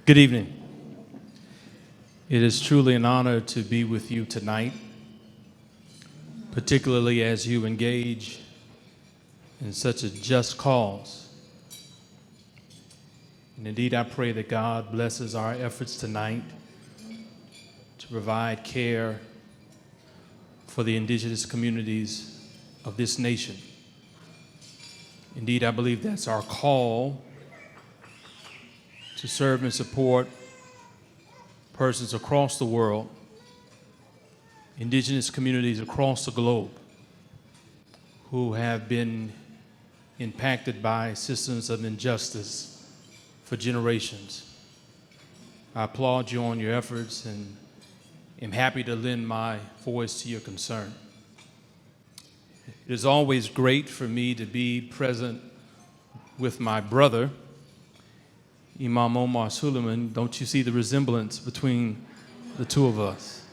Good evening. It is truly an honor to be with you tonight, particularly as you engage in such a just cause. And indeed, I pray that God blesses our efforts tonight to provide care for the indigenous communities of this nation. Indeed, I believe that's our call to serve and support persons across the world, indigenous communities across the globe who have been impacted by systems of injustice for generations. I applaud you on your efforts and am happy to lend my voice to your concern. It is always great for me to be present with my brother, Imam Omar Suleiman. Don't you see the resemblance between the two of us?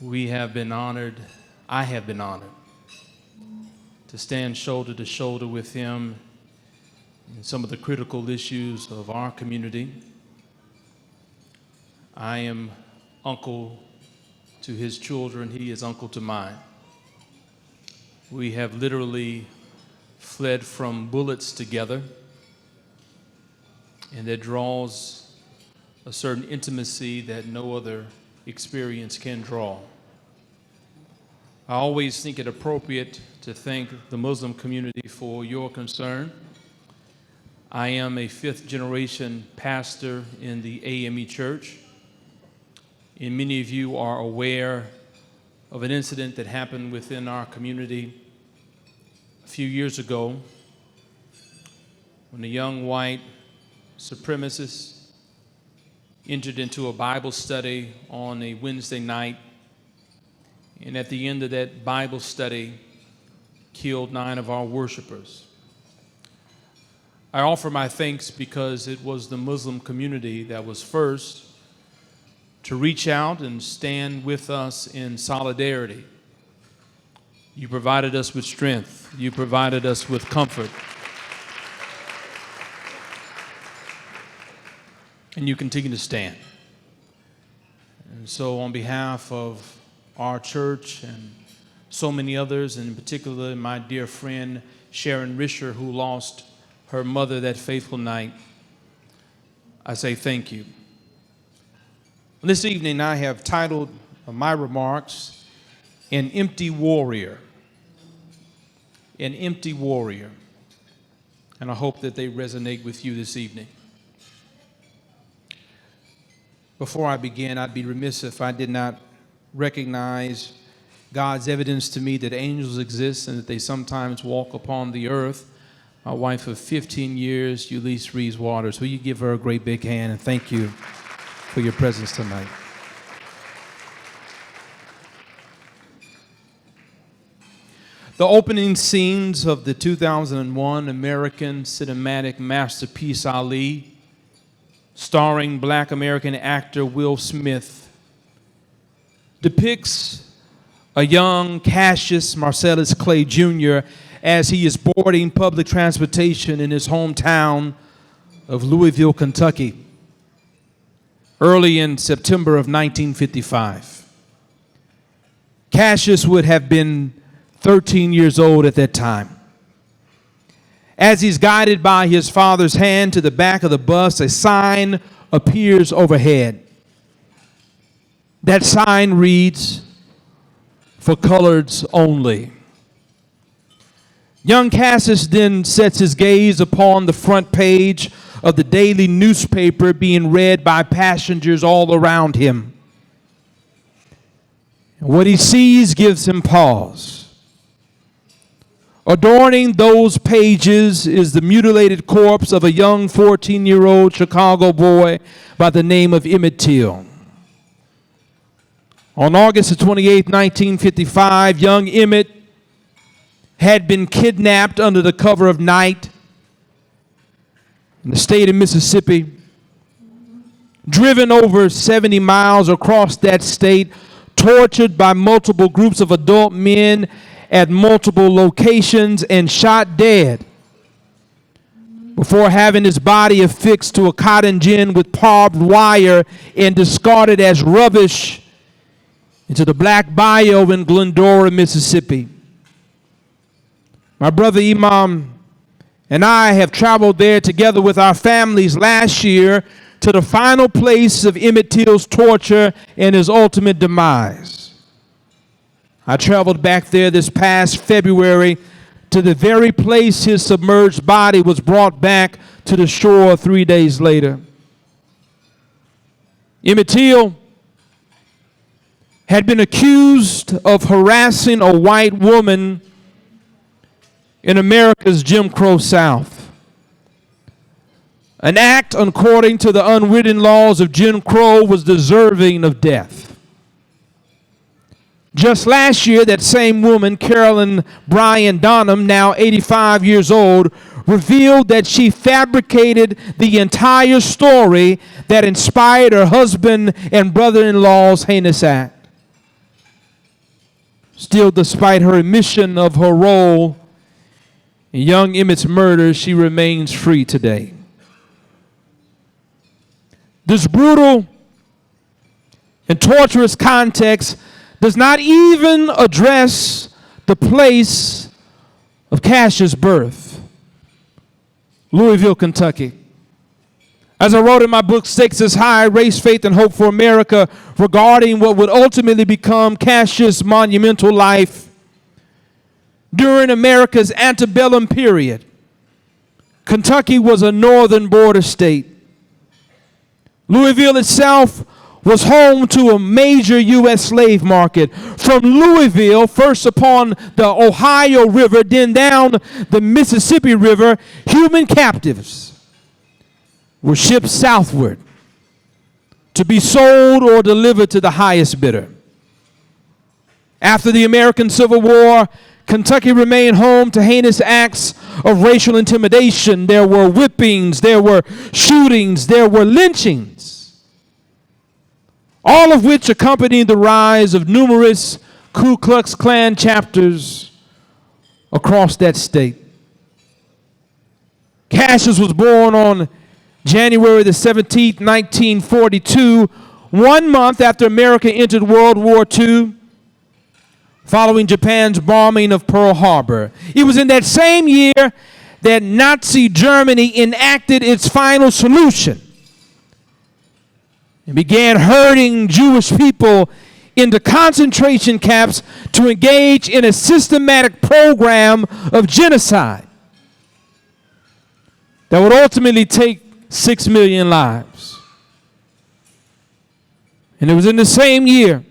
We have been honored, I have been honored, to stand shoulder to shoulder with him in some of the critical issues of our community. I am uncle to his children, he is uncle to mine. We have literally fled from bullets together, and that draws a certain intimacy that no other experience can draw. I always think it appropriate to thank the Muslim community for your concern. I am a fifth-generation pastor in the AME Church, and many of you are aware of an incident that happened within our community a few years ago when a young white supremacist entered into a Bible study on a Wednesday night, and at the end of that Bible study killed 9 of our worshipers. I offer my thanks because it was the Muslim community that was first to reach out and stand with us in solidarity. You provided us with strength. You provided us with comfort. And you continue to stand. And so on behalf of our church and so many others, and in particular my dear friend Sharon Risher, who lost her mother that fateful night, I say thank you. This evening I have titled my remarks, An Empty Warrior. An Empty Warrior. And I hope that they resonate with you this evening. Before I begin, I'd be remiss if I did not recognize God's evidence to me that angels exist and that they sometimes walk upon the earth. My wife of 15 years, Ulysses Reeves Waters. Will you give her a great big hand and thank you for your presence tonight. The opening scenes of the 2001 American cinematic masterpiece Ali, starring Black American actor Will Smith, depicts a young Cassius Marcellus Clay Jr. as he is boarding public transportation in his hometown of Louisville, Kentucky, early in September of 1955. Cassius would have been 13 years old at that time. As he's guided by his father's hand to the back of the bus, a sign appears overhead. That sign reads, "For coloreds only." Young Cassius then sets his gaze upon the front page of the daily newspaper being read by passengers all around him. And what he sees gives him pause. Adorning those pages is the mutilated corpse of a young 14-year-old Chicago boy by the name of Emmett Till. On August 28, 1955, young Emmett had been kidnapped under the cover of night in the state of Mississippi, driven over 70 miles across that state, tortured by multiple groups of adult men at multiple locations, and shot dead before having his body affixed to a cotton gin with barbed wire and discarded as rubbish into the Black Bayou in Glendora, Mississippi. My brother Imam and I have traveled there together with our families last year to the final place of Emmett Till's torture and his ultimate demise. I traveled back there this past February to the very place his submerged body was brought back to the shore 3 days later. Emmett Till had been accused of harassing a white woman in America's Jim Crow South. An act, according to the unwritten laws of Jim Crow, was deserving of death. Just last year, that same woman, Carolyn Bryan Donham, now 85 years old, revealed that she fabricated the entire story that inspired her husband and brother-in-law's heinous act. Still, despite her admission of her role in young Emmett's murder, she remains free today. This brutal and torturous context does not even address the place of Cassius Birth, Louisville, Kentucky. As I wrote in my book, Stakes is High, Race, Faith, and Hope for America, regarding what would ultimately become Cassius' monumental life during America's antebellum period, Kentucky was a northern border state. Louisville itself was home to a major U.S. slave market. From Louisville, first upon the Ohio River, then down the Mississippi River, human captives were shipped southward to be sold or delivered to the highest bidder. After the American Civil War, Kentucky remained home to heinous acts of racial intimidation. There were whippings, there were shootings, there were lynchings, all of which accompanied the rise of numerous Ku Klux Klan chapters across that state. Cassius was born on January the 17th, 1942, 1 month after America entered World War II, following Japan's bombing of Pearl Harbor. It was in that same year that Nazi Germany enacted its final solution and began herding Jewish people into concentration camps to engage in a systematic program of genocide that would ultimately take 6 million lives. And it was in the same year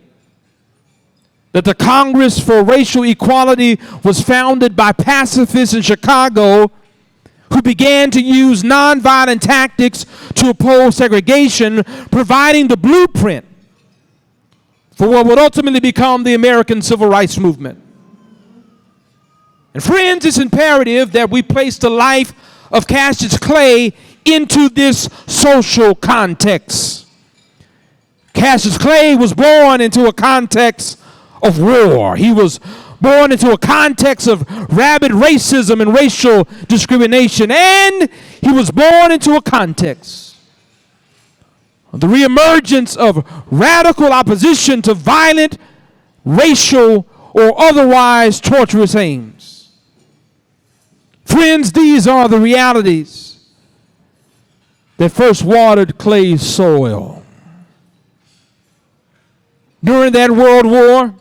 that the Congress for Racial Equality was founded by pacifists in Chicago who began to use nonviolent tactics to oppose segregation, providing the blueprint for what would ultimately become the American Civil Rights Movement. And friends, it's imperative that we place the life of Cassius Clay into this social context. Cassius Clay was born into a context of war. He was born into a context of rabid racism and racial discrimination. And he was born into a context of the reemergence of radical opposition to violent, racial, or otherwise torturous aims. Friends, these are the realities that first watered Clay's soil. During that World War,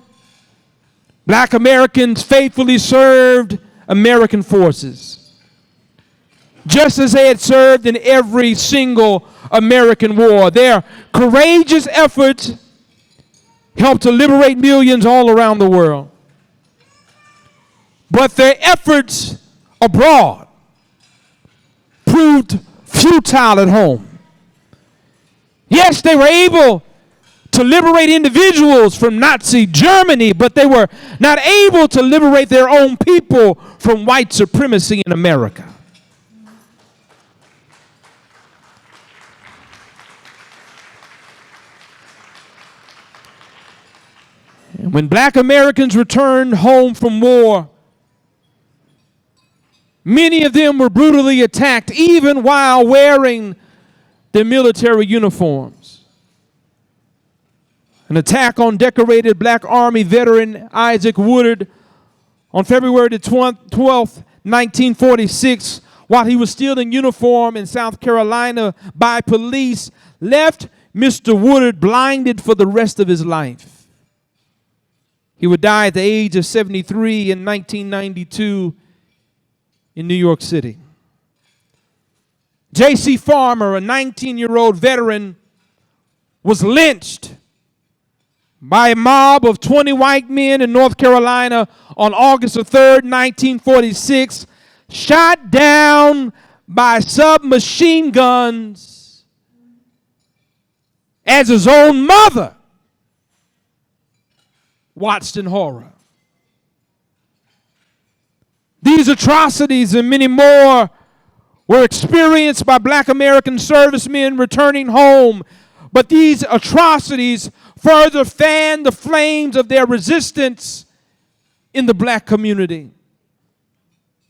Black Americans faithfully served American forces, just as they had served in every single American war. Their courageous efforts helped to liberate millions all around the world. But their efforts abroad proved futile at home. Yes, they were able to liberate individuals from Nazi Germany, but they were not able to liberate their own people from white supremacy in America. And when Black Americans returned home from war, Many of them were brutally attacked, even while wearing their military uniforms. An attack on decorated Black Army veteran Isaac Woodard on February the 12th, 1946, while he was still in uniform in South Carolina by police, left Mr. Woodard blinded for the rest of his life. He would die at the age of 73 in 1992 in New York City. J.C. Farmer, a 19-year-old veteran, was lynched by a mob of 20 white men in North Carolina on August 3rd, 1946, shot down by submachine guns as his own mother watched in horror. These atrocities and many more were experienced by Black American servicemen returning home, but these atrocities further fanned the flames of their resistance in the Black community.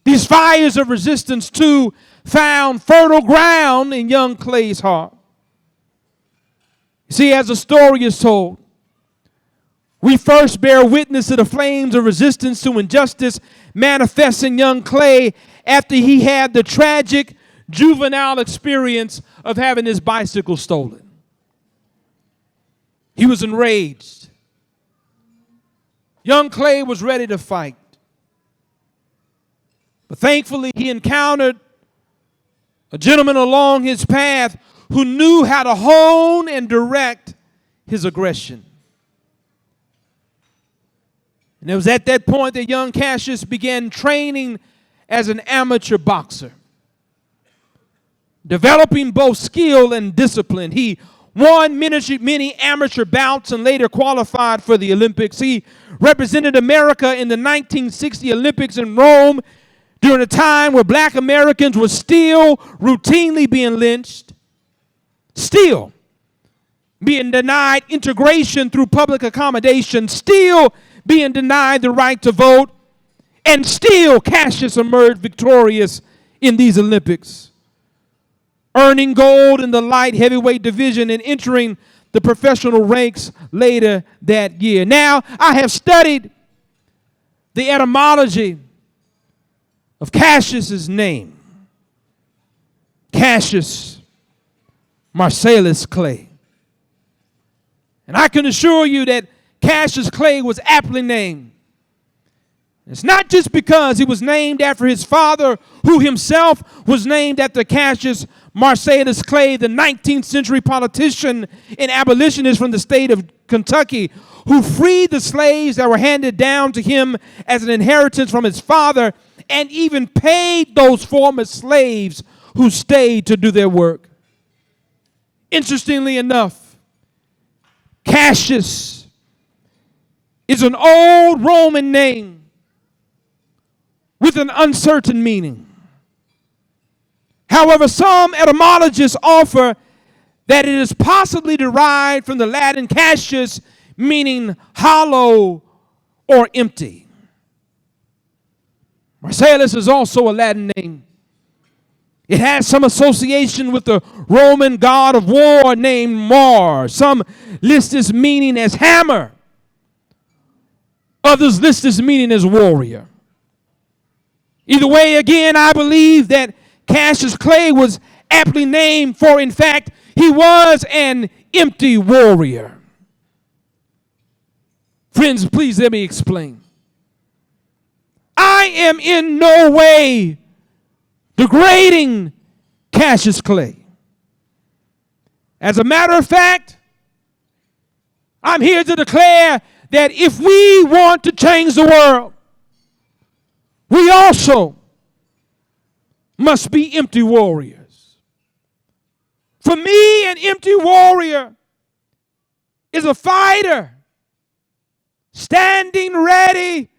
These fires of resistance, too, found fertile ground in young Clay's heart. See, as the story is told, we first bear witness to the flames of resistance to injustice manifest in young Clay after he had the tragic juvenile experience of having his bicycle stolen. He was enraged. Young Clay was ready to fight. But thankfully, he encountered a gentleman along his path who knew how to hone and direct his aggression. And it was at that point that young Cassius began training as an amateur boxer, developing both skill and discipline. He won many amateur bouts and later qualified for the Olympics. He represented America in the 1960 Olympics in Rome during a time where Black Americans were still routinely being lynched, still being denied integration through public accommodation, still being denied the right to vote, and still Cassius emerged victorious in these Olympics, earning gold in the light heavyweight division and entering the professional ranks later that year. Now, I have studied the etymology of Cassius's name, Cassius Marcellus Clay. And I can assure you that Cassius Clay was aptly named. It's not just because he was named after his father, who himself was named after Cassius Marcellus Clay, the 19th century politician and abolitionist from the state of Kentucky, who freed the slaves that were handed down to him as an inheritance from his father, and even paid those former slaves who stayed to do their work. Interestingly enough, Cassius is an old Roman name with an uncertain meaning. However, some etymologists offer that it is possibly derived from the Latin Cassius, meaning hollow or empty. Marcellus is also a Latin name. It has some association with the Roman god of war named Mars. Some list this meaning as hammer. Others list this meaning as warrior. Either way, again, I believe that Cassius Clay was aptly named, for in fact, he was an empty warrior. Friends, please let me explain. I am in no way degrading Cassius Clay. As a matter of fact, I'm here to declare that if we want to change the world, we also must be empty warriors. For me, an empty warrior is a fighter standing ready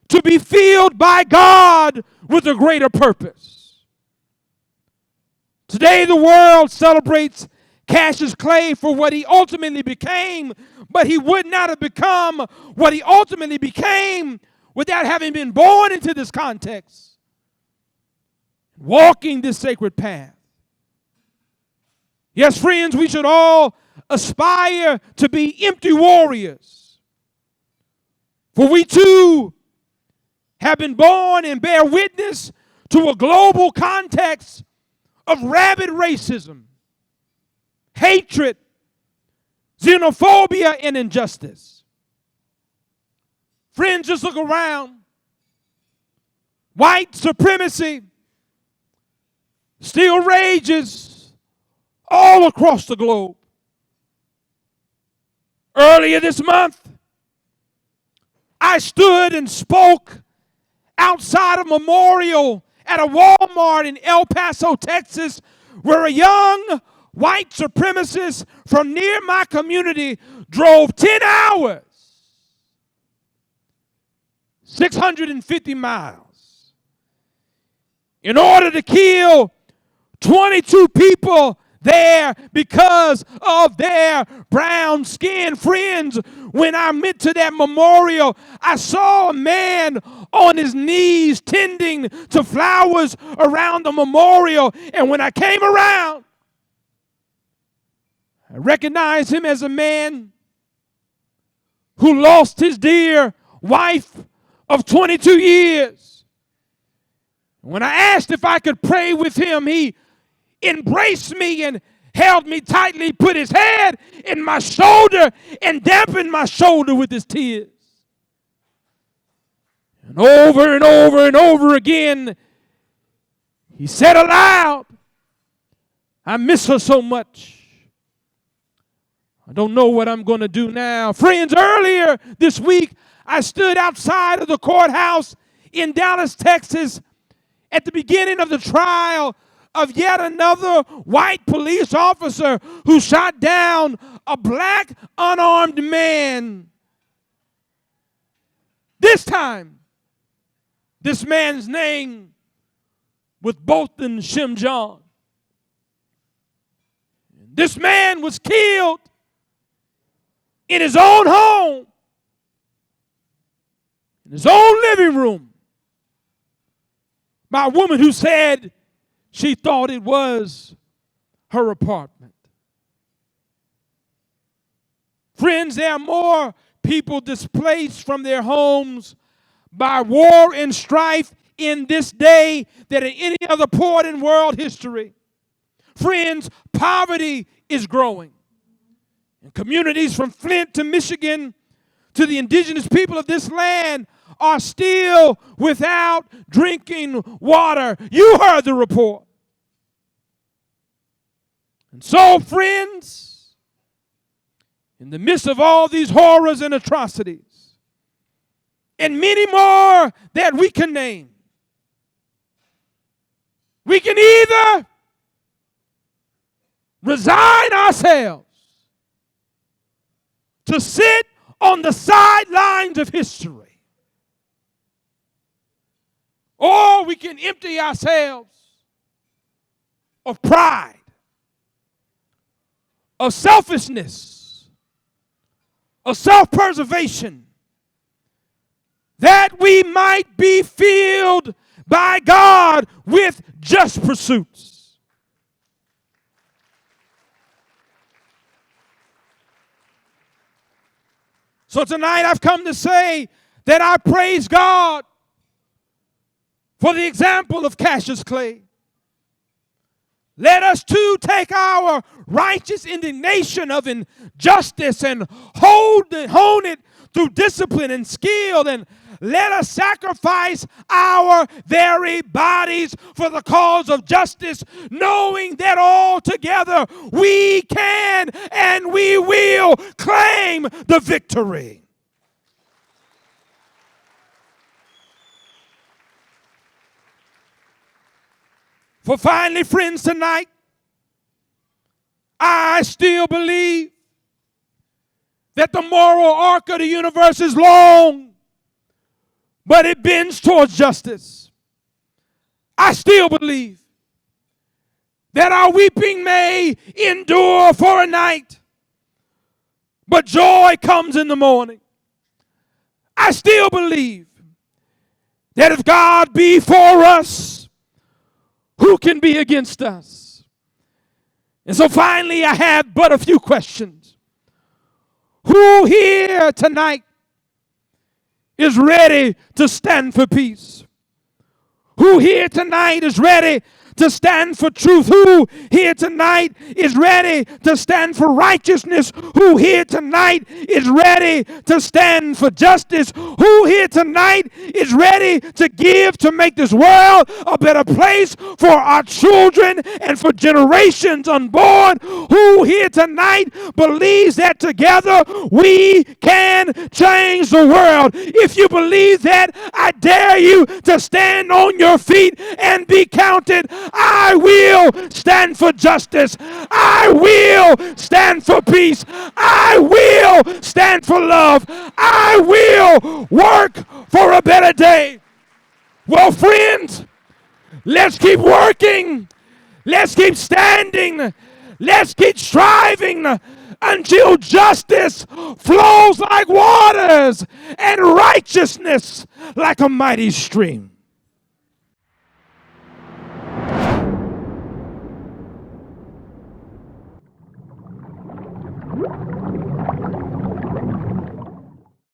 to be filled by God with a greater purpose. Today, the world celebrates Cassius Clay for what he ultimately became, but he would not have become what he ultimately became without having been born into this context. walking this sacred path. Yes, friends, we should all aspire to be empty warriors. For we too have been born and bear witness to a global context of rabid racism, hatred, xenophobia, and injustice. Friends, just look around. White supremacy still rages all across the globe. Earlier this month, I stood and spoke outside a memorial at a Walmart in El Paso, Texas, where a young white supremacist from near my community drove 10 hours, 650 miles, in order to kill 22 people there because of their brown skin. Friends, when I went to that memorial, I saw a man on his knees tending to flowers around the memorial. And when I came around, I recognized him as a man who lost his dear wife of 22 years. When I asked if I could pray with him, he embraced me and held me tightly, put his head in my shoulder, and dampened my shoulder with his tears. And over and over and over again, he said aloud, "I miss her so much. I don't know what I'm going to do now." Friends, earlier this week, I stood outside of the courthouse in Dallas, Texas, at the beginning of the trial of yet another white police officer who shot down a black unarmed man. This time, this man's name was Bolton Shimjon. This man was killed in his own home, in his own living room, by a woman who said she thought it was her apartment. Friends, there are more people displaced from their homes by war and strife in this day than in any other point in world history. Friends, poverty is growing. And communities from Flint to Michigan to the indigenous people of this land are still without drinking water. You heard the report. And so, friends, in the midst of all these horrors and atrocities, and many more that we can name, we can either resign ourselves to sit on the sidelines of history, or we can empty ourselves of pride, of selfishness, of self-preservation, that we might be filled by God with just pursuits. So tonight I've come to say that I praise God for the example of Cassius Clay. Let us too take our righteous indignation of injustice and hone it through discipline and skill, and let us sacrifice our very bodies for the cause of justice, knowing that all together we can and we will claim the victory. For finally, friends, tonight, I still believe that the moral arc of the universe is long, but it bends towards justice. I still believe that our weeping may endure for a night, but joy comes in the morning. I still believe that if God be for us, who can be against us? And so finally, I have but a few questions. Who here tonight is ready to stand for peace? Who here tonight is ready to stand for truth? Who here tonight is ready to stand for righteousness? Who here tonight is ready to stand for justice? Who here tonight is ready to give to make this world a better place for our children and for generations unborn? Who here tonight believes that together we can change the world? If you believe that, I dare you to stand on your feet and be counted. I will stand for justice. I will stand for peace. I will stand for love. I will work for a better day. Well, friends, let's keep working. Let's keep standing. Let's keep striving until justice flows like waters and righteousness like a mighty stream.